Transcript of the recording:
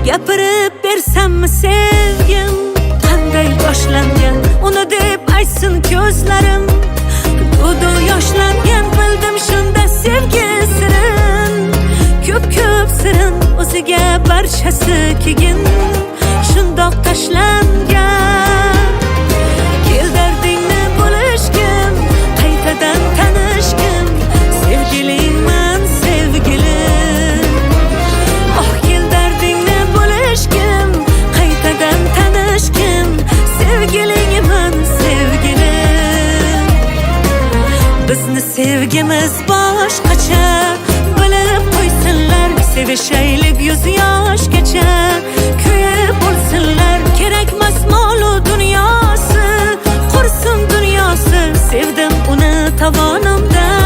Gapirib bersammi sevgim qanday boshlangan, uni deb aytsin ko'zlarim. To'du yoshlangan, bildim shunda sevgi sirin. Ko'p sirin o'ziga barchasi kegin, shundoq tashlangan. Kel dardingni bo'lishgim, qaytadan tanishgim, sevgilingman sevgilim. Oh, kel dardingni bo'lishgim, qaytadan tanishgim, sevgilingman sevgilim. Bizni sevgimiz boshqacha, bilib qo'ysinlar, sevishaylik yuz yoshgacha. Kuyib bo'lsinlar, kerakmas molu dunyosi, qursin dunyosi, sevdim uni tovonimda.